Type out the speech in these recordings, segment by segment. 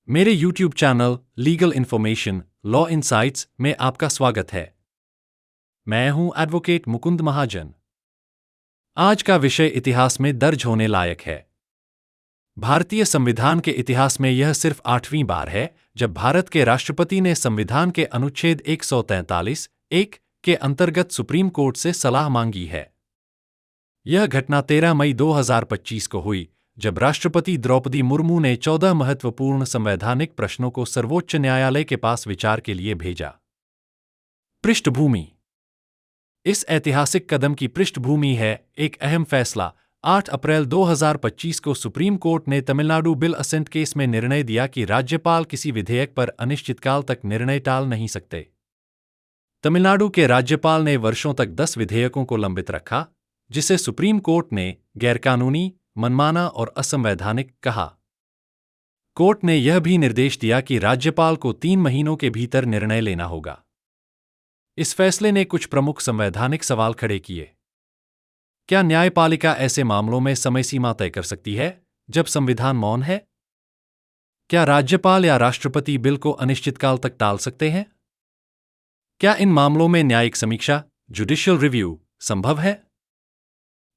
मेरे YouTube channel legal information law insights में आपका स्वागत है। मैं हूं एडवोकेट मुकुंद महाजन। आज का विषय इतिहास में दर्ज होने लायक है। भारतीय संविधान के इतिहास में यह सिर्फ 8वीं बार है जब भारत के राष्ट्रपति ने संविधान के अनुच्छेद 143(1) के अंतर्गत सुप्रीम कोर्ट से सलाह मांगी है। यह घटना 13 मई 2025 को हुई, जब राष्ट्रपति द्रौपदी मुर्मू ने 14 महत्वपूर्ण संवैधानिक प्रश्नों को सर्वोच्च न्यायालय के पास विचार के लिए भेजा। पृष्ठभूमि: इस ऐतिहासिक कदम की पृष्ठभूमि है एक अहम फैसला। 8 अप्रैल 2025 को सुप्रीम कोर्ट ने तमिलनाडु बिल असेंट केस में निर्णय दिया कि राज्यपाल किसी विधेयक पर अनिश्चितकाल तक निर्णय टाल नहीं सकते। तमिलनाडु के राज्यपाल ने वर्षों तक 10 विधेयकों को लंबित रखा, जिसे सुप्रीम कोर्ट ने गैरकानूनी, मनमाना और असंवैधानिक कहा। कोर्ट ने यह भी निर्देश दिया कि राज्यपाल को 3 महीनों के भीतर निर्णय लेना होगा। इस फैसले ने कुछ प्रमुख संवैधानिक सवाल खड़े किए। क्या न्यायपालिका ऐसे मामलों में समय सीमा तय कर सकती है जब संविधान मौन है? क्या राज्यपाल या राष्ट्रपति बिल को अनिश्चितकाल तक टाल सकते हैं? क्या इन मामलों में न्यायिक समीक्षा, जुडिशियल रिव्यू, संभव है?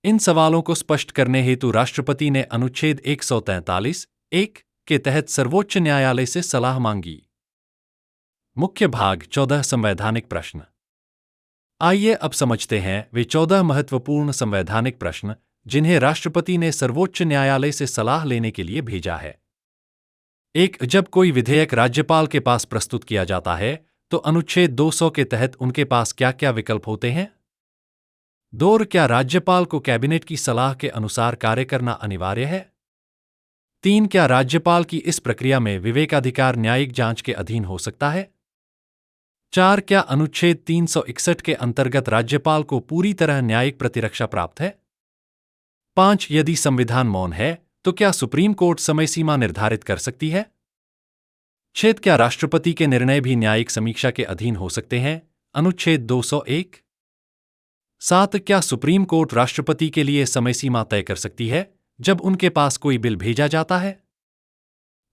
इन सवालों को स्पष्ट करने हेतु राष्ट्रपति ने अनुच्छेद 143(1) के तहत सर्वोच्च न्यायालय से सलाह मांगी। मुख्य भाग 14 संवैधानिक प्रश्न। आइए अब समझते हैं वे 14 महत्वपूर्ण संवैधानिक प्रश्न जिन्हें राष्ट्रपति ने सर्वोच्च न्यायालय से सलाह लेने के लिए भेजा है। 1. जब कोई विधेयक राज्यपाल के पास प्रस्तुत किया जाता है तो अनुच्छेद 200 के तहत उनके पास क्या क्या विकल्प होते हैं? 2. क्या राज्यपाल को कैबिनेट की सलाह के अनुसार कार्य करना अनिवार्य है? 3. क्या राज्यपाल की इस प्रक्रिया में विवेकाधिकार न्यायिक जांच के अधीन हो सकता है? 4. क्या अनुच्छेद 361 के अंतर्गत राज्यपाल को पूरी तरह न्यायिक प्रतिरक्षा प्राप्त है? 5. यदि संविधान मौन है तो क्या सुप्रीम कोर्ट समय सीमा निर्धारित कर सकती है? 6. क्या राष्ट्रपति के निर्णय भी न्यायिक समीक्षा के अधीन हो सकते हैं? अनुच्छेद 201। 7. क्या सुप्रीम कोर्ट राष्ट्रपति के लिए समय सीमा तय कर सकती है जब उनके पास कोई बिल भेजा जाता है?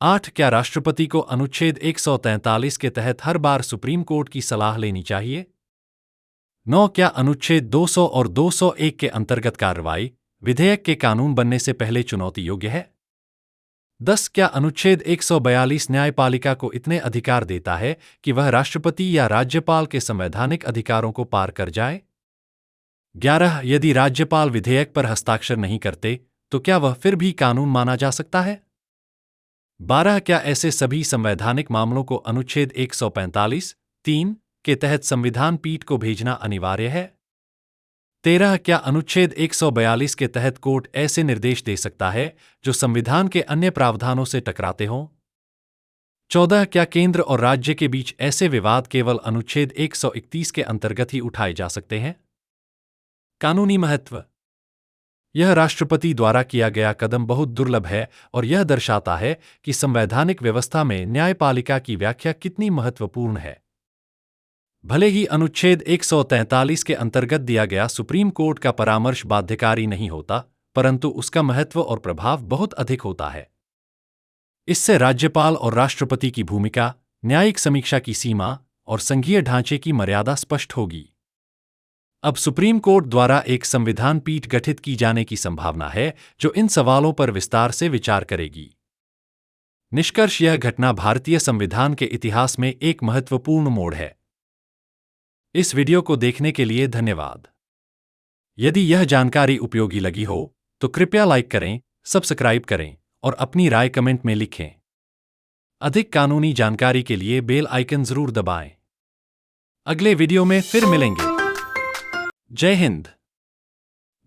8. क्या राष्ट्रपति को अनुच्छेद 143 के तहत हर बार सुप्रीम कोर्ट की सलाह लेनी चाहिए? 9. क्या अनुच्छेद 200 और 201 के अंतर्गत कार्रवाई विधेयक के कानून बनने से पहले चुनौती योग्य है? 10. क्या अनुच्छेद 142 न्यायपालिका को इतने अधिकार देता है कि वह राष्ट्रपति या राज्यपाल के संवैधानिक अधिकारों को पार कर जाए? 11. यदि राज्यपाल विधेयक पर हस्ताक्षर नहीं करते तो क्या वह फिर भी कानून माना जा सकता है? 12. क्या ऐसे सभी संवैधानिक मामलों को अनुच्छेद 145(3) के तहत संविधान पीठ को भेजना अनिवार्य है? 13. क्या अनुच्छेद 142 के तहत कोर्ट ऐसे निर्देश दे सकता है जो संविधान के अन्य प्रावधानों से टकराते हों? 14. क्या केंद्र और राज्य के बीच ऐसे विवाद केवल अनुच्छेद 131 के अंतर्गत ही उठाए जा सकते हैं? कानूनी महत्व: यह राष्ट्रपति द्वारा किया गया कदम बहुत दुर्लभ है और यह दर्शाता है कि संवैधानिक व्यवस्था में न्यायपालिका की व्याख्या कितनी महत्वपूर्ण है। भले ही अनुच्छेद 143 के अंतर्गत दिया गया सुप्रीम कोर्ट का परामर्श बाध्यकारी नहीं होता, परंतु उसका महत्व और प्रभाव बहुत अधिक होता है। इससे राज्यपाल और राष्ट्रपति की भूमिका, न्यायिक समीक्षा की सीमा और संघीय ढांचे की मर्यादा स्पष्ट होगी। अब सुप्रीम कोर्ट द्वारा एक संविधान पीठ गठित की जाने की संभावना है जो इन सवालों पर विस्तार से विचार करेगी। निष्कर्ष: यह घटना भारतीय संविधान के इतिहास में एक महत्वपूर्ण मोड़ है। इस वीडियो को देखने के लिए धन्यवाद। यदि यह जानकारी उपयोगी लगी हो तो कृपया लाइक करें, सब्सक्राइब करें और अपनी राय कमेंट में लिखें। अधिक कानूनी जानकारी के लिए बेल आइकन जरूर दबाएं। अगले वीडियो में फिर मिलेंगे। जय हिंद,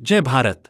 जय भारत।